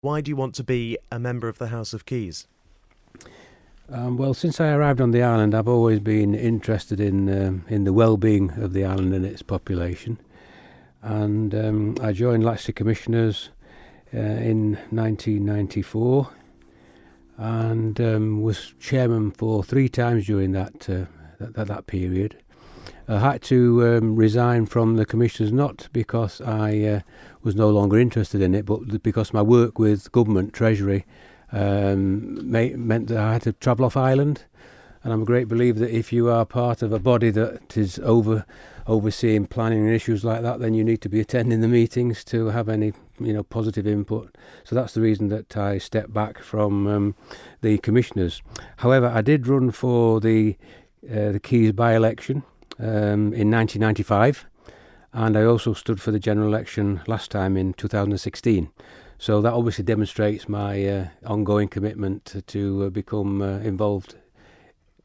Why do you want to be a member of the House of Keys? Well, since I arrived on the island, I've always been interested in the well-being of the island and its population. And I joined Laxey Commissioners in 1994 and was chairman for 3 times during that period. I had to resign from the commissioners, not because I was no longer interested in it, but because my work with government, Treasury, meant that I had to travel off island. And I'm a great believer that if you are part of a body that is overseeing planning and issues like that, then you need to be attending the meetings to have any positive input. So that's the reason that I stepped back from the commissioners. However, I did run for the Keys by-election in 1995, and I also stood for the general election last time in 2016. So that obviously demonstrates my ongoing commitment to become involved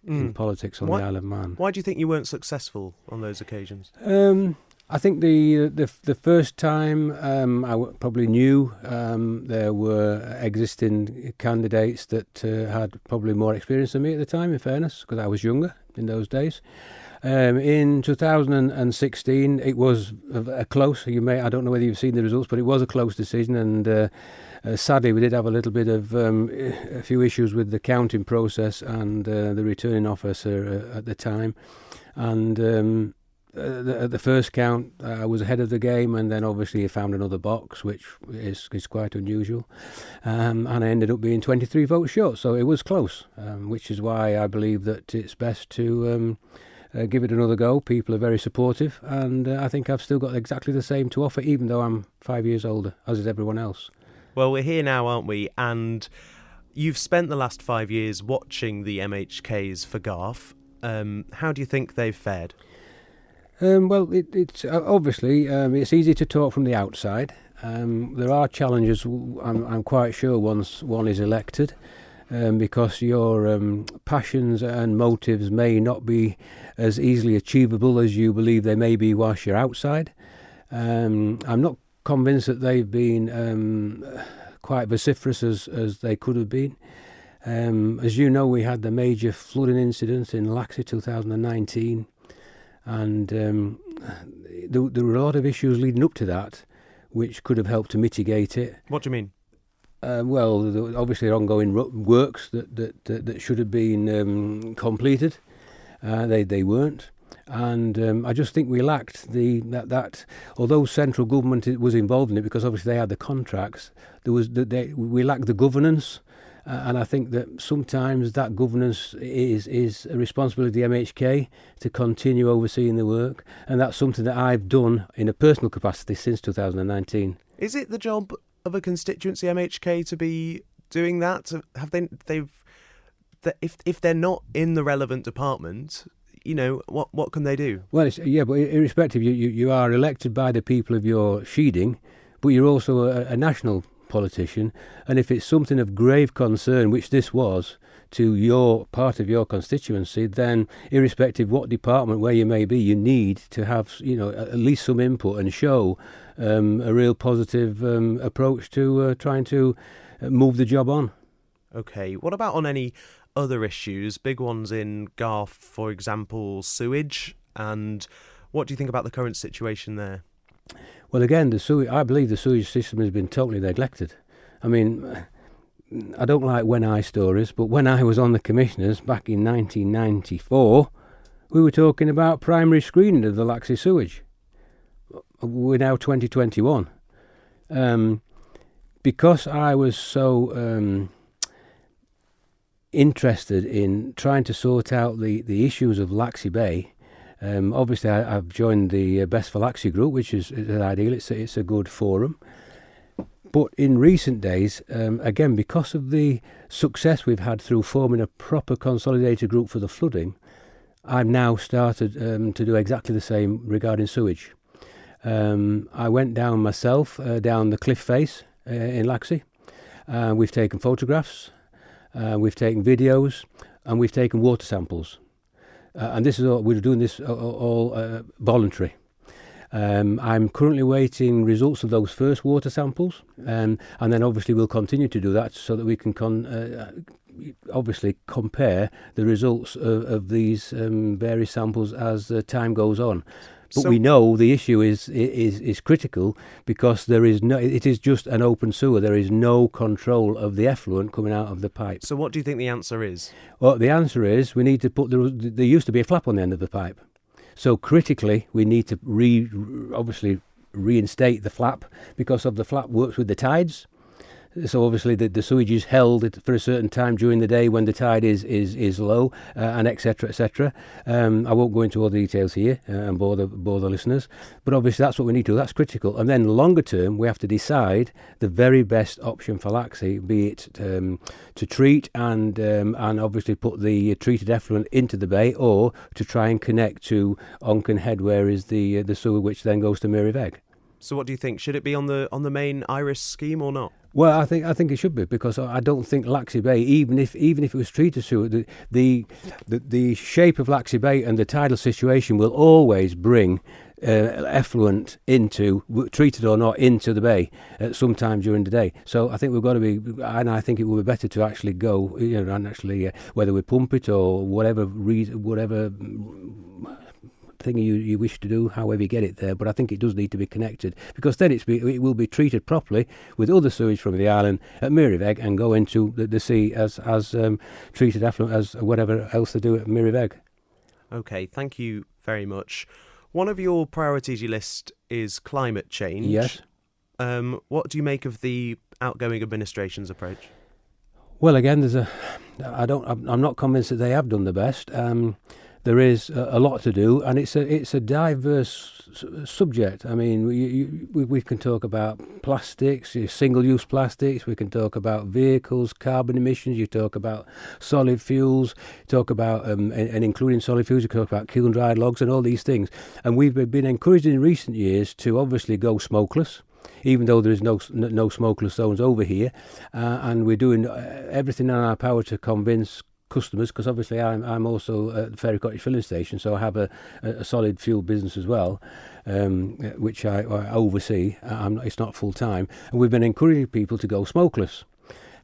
in politics on the Isle of Man. Why do you think you weren't successful on those occasions? I think the first time I probably knew there were existing candidates that had probably more experience than me at the time, in fairness, because I was younger in those days. In 2016, it was a close. I don't know whether you've seen the results, but it was a close decision. And sadly, we did have a little bit of a few issues with the counting process and the returning officer at the time. And at the first count, I was ahead of the game, and then obviously I found another box, which is quite unusual. And I ended up being 23 votes short, so it was close, which is why I believe that it's best to give it another go. People are very supportive, and I think I've still got exactly the same to offer, even though I'm 5 years older, as is everyone else. Well, we're here now, aren't we? And you've spent the last 5 years watching the MHKs for Garff. How do you think they've fared? Well, it's obviously it's easy to talk from the outside. There are challenges, I'm quite sure, once one is elected, because your passions and motives may not be as easily achievable as you believe they may be whilst you're outside. I'm not convinced that they've been quite vociferous as they could have been. As you know, we had the major flooding incident in Laxey 2019, and there were a lot of issues leading up to that which could have helped to mitigate it. What do you mean? Well, obviously ongoing works that should have been completed. They weren't, and I just think we lacked that. Although central government was involved in it, because obviously they had the contracts, we lacked the governance, and I think that sometimes that governance is a responsibility of the MHK to continue overseeing the work, and that's something that I've done in a personal capacity since 2019. Is it the job of a constituency MHK to be doing that? If they're not in the relevant department, what can they do? Well, but irrespective, you are elected by the people of your sheading, but you're also a national politician, and if it's something of grave concern, which this was, to your part of your constituency, then irrespective what department where you may be, you need to have at least some input and show a real positive approach to trying to move the job on. Okay, what about on any other issues, big ones in Garff, for example, sewage, and what do you think about the current situation there? Well, again, I believe the sewage system has been totally neglected. I mean, I don't like when-I stories, but when I was on the commissioners back in 1994, we were talking about primary screening of the Laxey sewage. We're now 2021. Because I was so interested in trying to sort out the issues of Laxey Bay, obviously I've joined the Best for Laxey group, which is ideal. It's a good forum. But in recent days, again, because of the success we've had through forming a proper consolidated group for the flooding, I've now started to do exactly the same regarding sewage. I went down myself, down the cliff face in Laxey. We've taken photographs, we've taken videos, and we've taken water samples. And this is all, we're doing this all voluntary. I'm currently waiting results of those first water samples, and then obviously we'll continue to do that so that we can obviously compare the results of these various samples as time goes on. But we know the issue is critical because it is just an open sewer. There is no control of the effluent coming out of the pipe. So what do you think the answer is? Well, the answer is we need to there used to be a flap on the end of the pipe. So critically, we need to obviously reinstate the flap because of the flap works with the tides. So obviously the sewage is held for a certain time during the day when the tide is low, and etc. etc. I won't go into all the details here and bore the listeners, but obviously that's what we need to do. That's critical. And then longer term, we have to decide the very best option for Laxey, be it to treat and obviously put the treated effluent into the bay, or to try and connect to Onken Head, where is the sewer which then goes to Miriveg. So what do you think? Should it be on the main Iris scheme or not? Well, I think it should be, because I don't think Laxey Bay, even if it was treated sewer, the shape of Laxey Bay and the tidal situation will always bring effluent into, treated or not, into the bay at some time during the day. So I think we've got to be, and I think it will be better to actually go, and actually whether we pump it or whatever thing you wish to do, however you get it there, but I think it does need to be connected, because then it will be treated properly with other sewage from the island at Miriveg and go into the sea as treated effluent as whatever else they do at Miriveg. Okay, thank you very much. One of your priorities you list is climate change. Yes. What do you make of the outgoing administration's approach? Well, again, I'm not convinced that they have done the best. There is a lot to do, and it's a diverse subject. I mean, we can talk about plastics, single-use plastics. We can talk about vehicles, carbon emissions. You talk about solid fuels. You talk about and including solid fuels. You talk about kiln-dried logs and all these things. And we've been encouraged in recent years to obviously go smokeless, even though there is no smokeless zones over here, and we're doing everything in our power to convince customers, because obviously I'm also at the Fairy Cottage filling station, so I have a solid fuel business as well, which I oversee. It's not full time, and we've been encouraging people to go smokeless.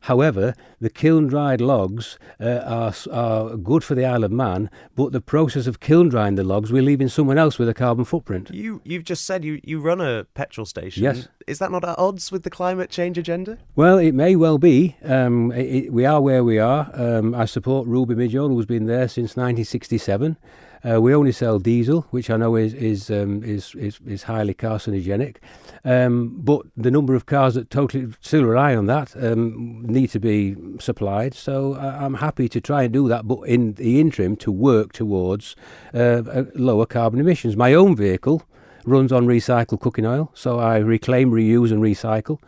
However, the kiln-dried logs are good for the Isle of Man, but the process of kiln-drying the logs, we're leaving someone else with a carbon footprint. You've just said you run a petrol station. Yes. Is that not at odds with the climate change agenda? Well, it may well be. We are where we are. I support Ruby Midgeol, who's been there since 1967. We only sell diesel, which I know is highly carcinogenic. But the number of cars that totally still rely on that need to be supplied. So I'm happy to try and do that, but in the interim to work towards lower carbon emissions. My own vehicle runs on recycled cooking oil, so I reclaim, reuse and recycle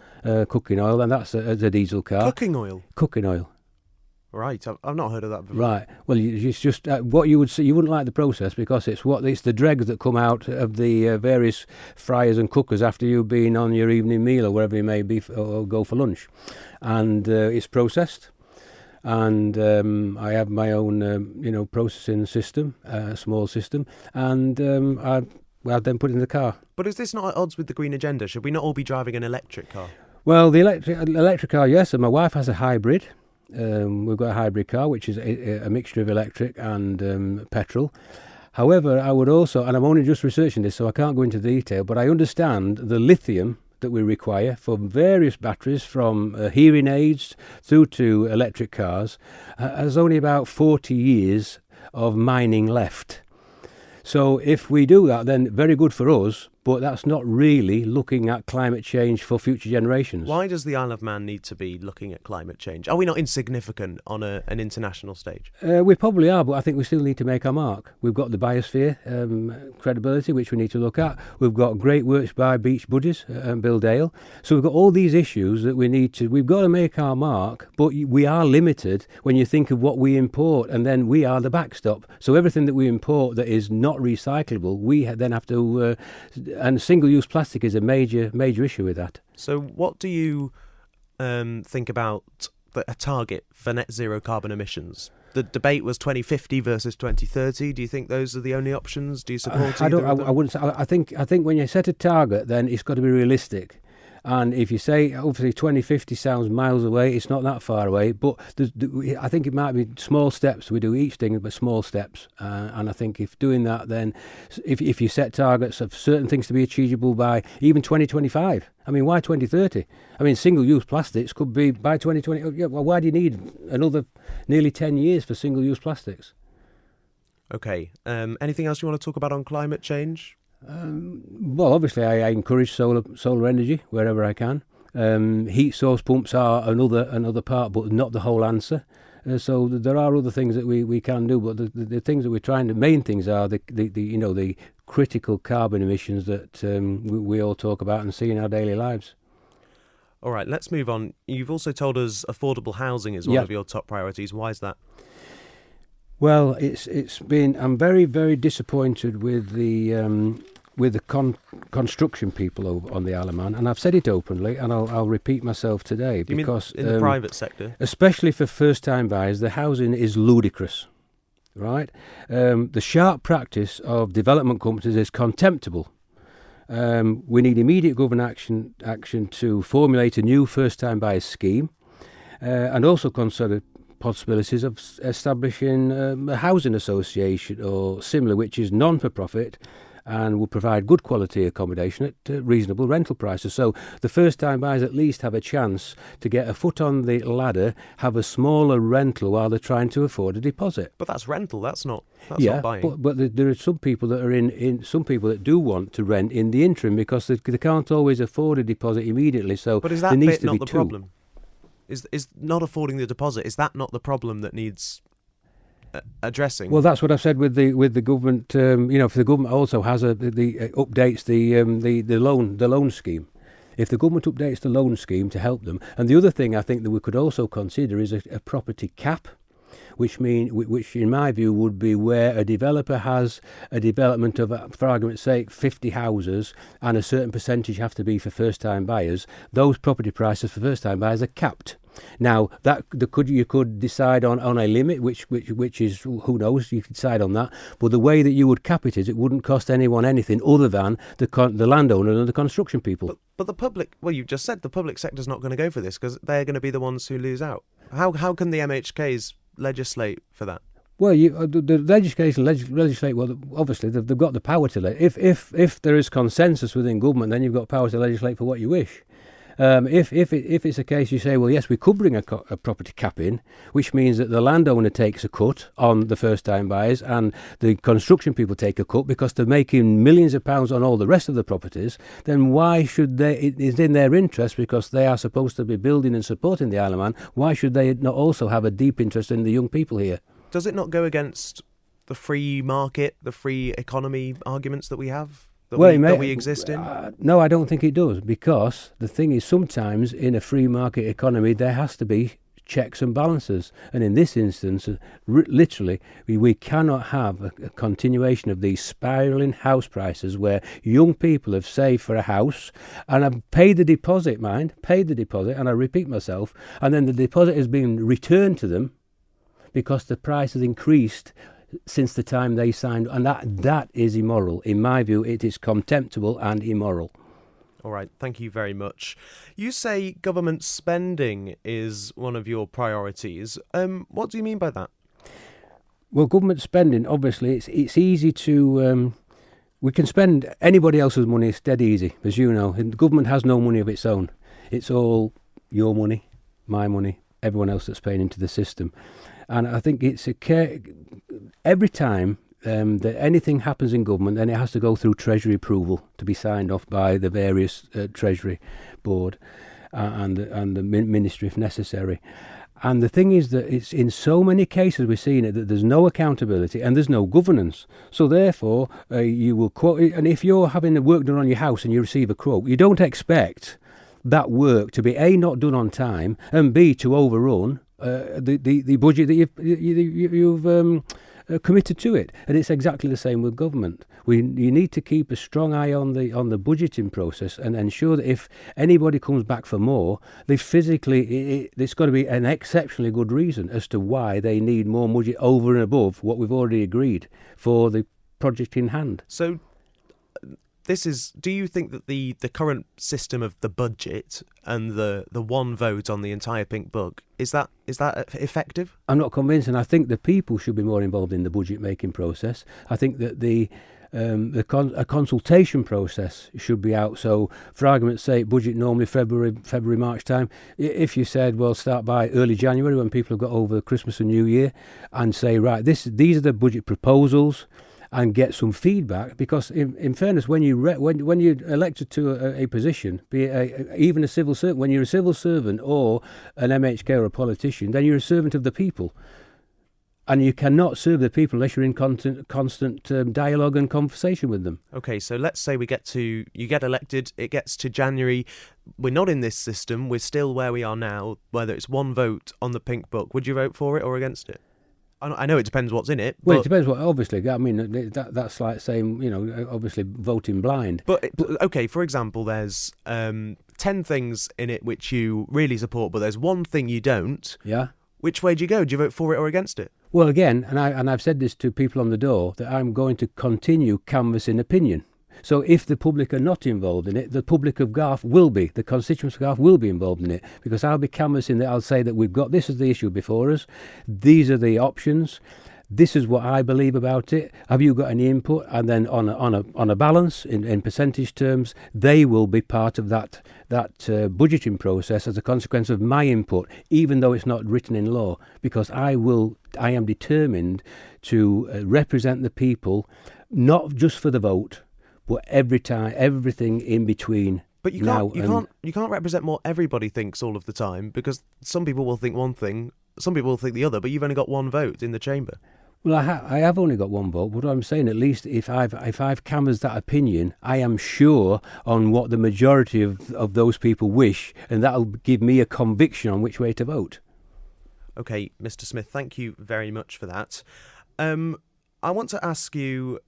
cooking oil, and that's a diesel car. Cooking oil? Cooking oil. Right, I've not heard of that before. Right, well, it's just what you would see. You wouldn't like the process because it's the dregs that come out of the various fryers and cookers after you've been on your evening meal or wherever you may be, or go for lunch, and it's processed. And I have my own, processing system, small system, and I then put it in the car. But is this not at odds with the green agenda? Should we not all be driving an electric car? Well, the electric car, yes, and my wife has a hybrid. We've got a hybrid car, which is a mixture of electric and petrol. However, I would also, and I'm only just researching this, so I can't go into detail, but I understand the lithium that we require for various batteries, from hearing aids through to electric cars, has only about 40 years of mining left. So if we do that, then very good for us, but that's not really looking at climate change for future generations. Why does the Isle of Man need to be looking at climate change? Are we not insignificant on an international stage? We probably are, but I think we still need to make our mark. We've got the biosphere credibility, which we need to look at. We've got great works by Beach Buddies and Bill Dale. So we've got all these issues that we've got to make our mark, but we are limited when you think of what we import, and then we are the backstop. So everything that we import that is not recyclable, we then have to... and single-use plastic is a major issue with that. So what do you think about a target for net zero carbon emissions? The debate was 2050 versus 2030. Do you think those are the only options? Do you support I either don't. of them? I wouldn't. I think when you set a target, then it's got to be realistic. And if you say, obviously, 2050 sounds miles away, it's not that far away. But I think it might be small steps. We do each thing, but small steps. And I think if doing that, then if you set targets of certain things to be achievable by even 2025, I mean, why 2030? I mean, single-use plastics could be by 2020. Yeah, well, why do you need another nearly 10 years for single-use plastics? Okay. Anything else you want to talk about on climate change? Well, obviously, I encourage solar energy wherever I can. Heat source pumps are another part, but not the whole answer. So there are other things that we can do, but the things that we're trying to, main things are the critical carbon emissions that we all talk about and see in our daily lives. All right, let's move on. You've also told us affordable housing is one of your top priorities. Why is that? Well, it's been. I'm very, very disappointed with the construction people over on the Isle of Man, and I've said it openly, and I'll repeat myself today because in the private sector, especially for first-time buyers, the housing is ludicrous, right? The sharp practice of development companies is contemptible. We need immediate government action to formulate a new first-time buyers scheme, and also consider possibilities of establishing a housing association or similar, which is non-for-profit and will provide good quality accommodation at reasonable rental prices. So the first-time buyers at least have a chance to get a foot on the ladder, have a smaller rental while they're trying to afford a deposit. But that's rental. That's not buying. But there are some people that are in some people that do want to rent in the interim because they can't always afford a deposit immediately. So but is that there needs bit to not be the two. problem? Is not affording the deposit? Is that not the problem that needs addressing? Well, that's what I've said with the government. If the government also has updates the loan scheme. If the government updates the loan scheme to help them, and the other thing I think that we could also consider is a property cap, which in my view would be where a developer has a development of, for argument's sake, 50 houses, and a certain percentage have to be for first-time buyers. Those property prices for first-time buyers are capped. Now you could decide on a limit, which is, who knows, you could decide on that. But the way that you would cap it is it wouldn't cost anyone anything other than the landowner and the construction people. But the public, well, you just said the public sector's not going to go for this because they're going to be the ones who lose out. How can the MHKs legislate for that? Well, the legislation legislate. Well, obviously they've got the power to if there is consensus within government, then you've got power to legislate for what you wish. If it's a case you say, well, yes, we could bring a property cap in, which means that the landowner takes a cut on the first-time buyers and the construction people take a cut because they're making millions of pounds on all the rest of the properties, then why should they, it is in their interest because they are supposed to be building and supporting the Isle of Man, why should they not also have a deep interest in the young people here? Does it not go against the free market, the free economy arguments that we have? That we exist in? No, I don't think it does, because the thing is sometimes in a free market economy there has to be checks and balances, and in this instance literally we cannot have a continuation of these spiralling house prices where young people have saved for a house and have paid the deposit, and I repeat myself, and then the deposit has been returned to them because the price has increased since the time they signed, and that is immoral. In my view, it is contemptible and immoral. All right, thank you very much. You say government spending is one of your priorities. What do you mean by that? Well, government spending, obviously, it's easy to... we can spend anybody else's money, it's dead easy, as you know. And the government has no money of its own. It's all your money, my money, everyone else that's paying into the system. And I think it's every time that anything happens in government, then it has to go through Treasury approval to be signed off by the various Treasury board and the ministry if necessary. And the thing is that it's in so many cases we're seeing it that there's no accountability and there's no governance. So therefore, you will quote, and if you're having the work done on your house and you receive a quote, you don't expect that work to be A, not done on time, and B, to overrun the budget that you've committed to it. And it's exactly the same with government. You need to keep a strong eye on the budgeting process and ensure that if anybody comes back for more, they physically, it's got to be an exceptionally good reason as to why they need more budget over and above what we've already agreed for the project in hand. So do you think that the current system of the budget and the one vote on the entire Pink Book, is that effective? I'm not convinced, and I think the people should be more involved in the budget making process. I think that a consultation process should be out. So, for argument's sake, budget normally February, March time. If you said, well, start by early January when people have got over Christmas and New Year, and say, right, these are the budget proposals, and get some feedback, because in fairness, when you're elected to a position, be it even a civil servant, when you're a civil servant or an MHK or a politician, then you're a servant of the people. And you cannot serve the people unless you're in constant dialogue and conversation with them. Okay, so let's say you get elected, it gets to January, we're not in this system, we're still where we are now, whether it's one vote on the Pink Book, would you vote for it or against it? I know it depends what's in it. Well, it depends what, obviously. I mean, that's like saying, obviously voting blind. But okay, for example, there's 10 things in it which you really support, but there's one thing you don't. Yeah. Which way do you go? Do you vote for it or against it? Well, again, and I've said this to people on the door, that I'm going to continue canvassing opinion. So if the public are not involved in it, the public of Garff will be, the constituents of Garff will be involved in it, because I'll be canvassing that. I'll say that we've got, this is the issue before us, these are the options, this is what I believe about it, have you got any input? And then on a balance, in percentage terms, they will be part of that budgeting process as a consequence of my input, even though it's not written in law, because I am determined to represent the people, not just for the vote, but every time, everything in between. But you can't represent what everybody thinks all of the time, because some people will think one thing, some people will think the other, but you've only got one vote in the chamber. Well, I have only got one vote, but what I'm saying, at least if I've canvassed that opinion, I am sure on what the majority of those people wish, and that'll give me a conviction on which way to vote. Okay, Mr. Smith, thank you very much for that. I want to ask you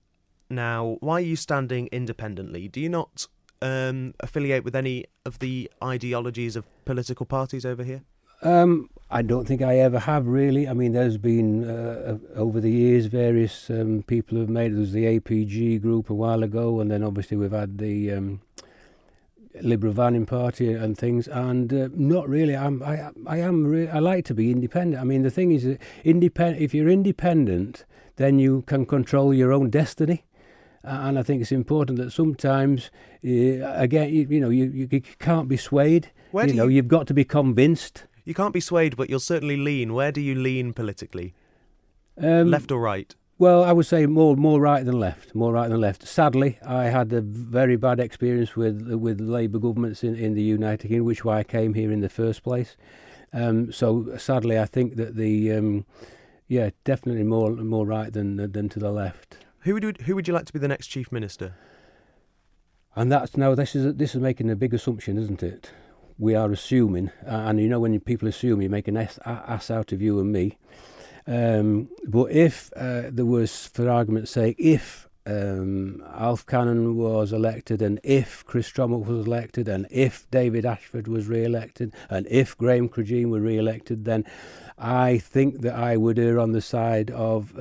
now, why are you standing independently? Do you not affiliate with any of the ideologies of political parties over here? I don't think I ever have, really. I mean, there's been, over the years, various people have made. There was the APG group a while ago, and then obviously we've had the Liberal Vanning Party and things, and not really. I like to be independent. I mean, the thing is, if you're independent, then you can control your own destiny. And I think it's important that sometimes, again, you can't be swayed. You've got to be convinced. You can't be swayed, but you'll certainly lean. Where do you lean politically? Left or right? Well, I would say more right than left. More right than left. Sadly, I had a very bad experience with Labour governments in the United Kingdom, which is why I came here in the first place. So sadly, I think that definitely more right than to the left. Who would you like to be the next Chief Minister? And this is making a big assumption, isn't it? We are assuming, and when people assume, you make an ass out of you and me. But if there was, for argument's sake, if Alf Cannon was elected, and if Chris Trommock was elected, and if David Ashford was re-elected, and if Graham Crogene were re-elected, then I think that I would err on the side of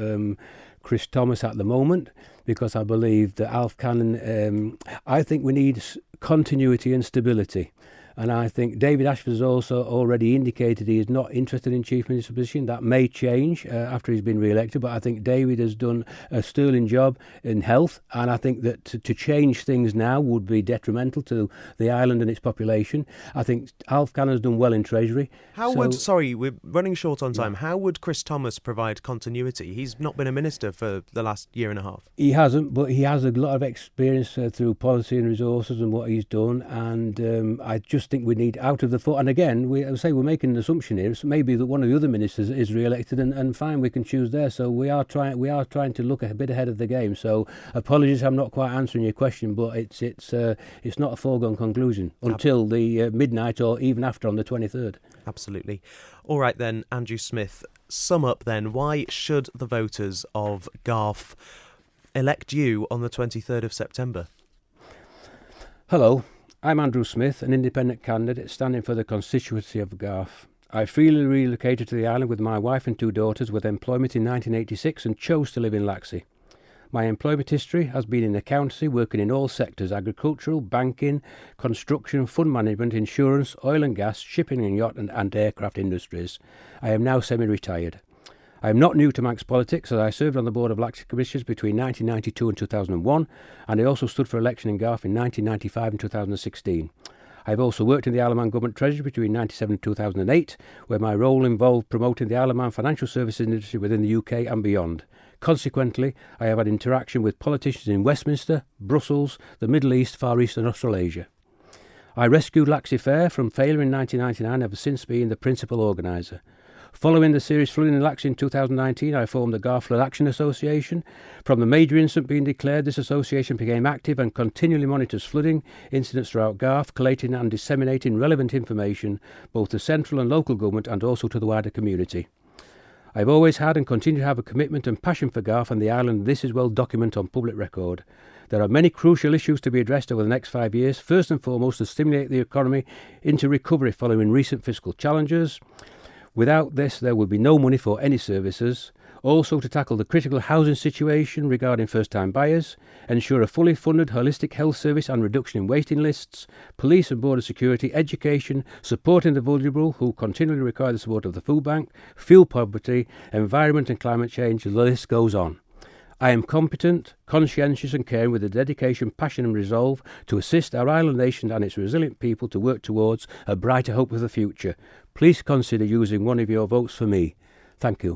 Chris Thomas at the moment, because I believe that Alf Cannon, I think we need continuity and stability. And I think David Ashford has also already indicated he is not interested in Chief Minister position. That may change after he's been re-elected, but I think David has done a sterling job in health, and I think that to change things now would be detrimental to the island and its population. I think Alf Cannon has done well in Treasury. We're running short on time. How would Chris Thomas provide continuity? He's not been a minister for the last year and a half. He hasn't, but he has a lot of experience through policy and resources and what he's done, and I just think we need out of the foot. And again, we're making an assumption here. So maybe that one of the other ministers is re-elected, and fine, we can choose there. So we are trying to look a bit ahead of the game. So apologies, I'm not quite answering your question, but it's not a foregone conclusion until the midnight or even after on the 23rd. Absolutely. All right then, Andrew Smith, sum up then, why should the voters of Garff elect you on the 23rd of September? Hello, I'm Andrew Smith, an independent candidate standing for the constituency of Garff. I freely relocated to the island with my wife and 2 daughters with employment in 1986 and chose to live in Laxey. My employment history has been in accountancy, working in all sectors: agricultural, banking, construction, fund management, insurance, oil and gas, shipping and yacht and aircraft industries. I am now semi-retired. I am not new to Manx politics, as I served on the board of Laxey Commissioners between 1992 and 2001, and I also stood for election in Garff in 1995 and 2016. I have also worked in the Isle of Man Government Treasury between 1997 and 2008, where my role involved promoting the Isle of Man financial services industry within the UK and beyond. Consequently, I have had interaction with politicians in Westminster, Brussels, the Middle East, Far East and Australasia. I rescued Laxey Fair from failure in 1999 and have since been the principal organiser. Following the serious flooding in Laxey in 2019, I formed the Garff Flood Action Association. From the major incident being declared, this association became active and continually monitors flooding incidents throughout Garff, collating and disseminating relevant information both to central and local government and also to the wider community. I have always had and continue to have a commitment and passion for Garff and the island, and this is well documented on public record. There are many crucial issues to be addressed over the next 5 years. First and foremost, to stimulate the economy into recovery following recent fiscal challenges. Without this, there would be no money for any services. Also, to tackle the critical housing situation regarding first-time buyers, ensure a fully funded holistic health service and reduction in waiting lists, police and border security, education, supporting the vulnerable who continually require the support of the food bank, fuel poverty, environment and climate change, the list goes on. I am competent, conscientious and caring, with a dedication, passion and resolve to assist our island nation and its resilient people to work towards a brighter hope of the future. Please consider using one of your votes for me. Thank you.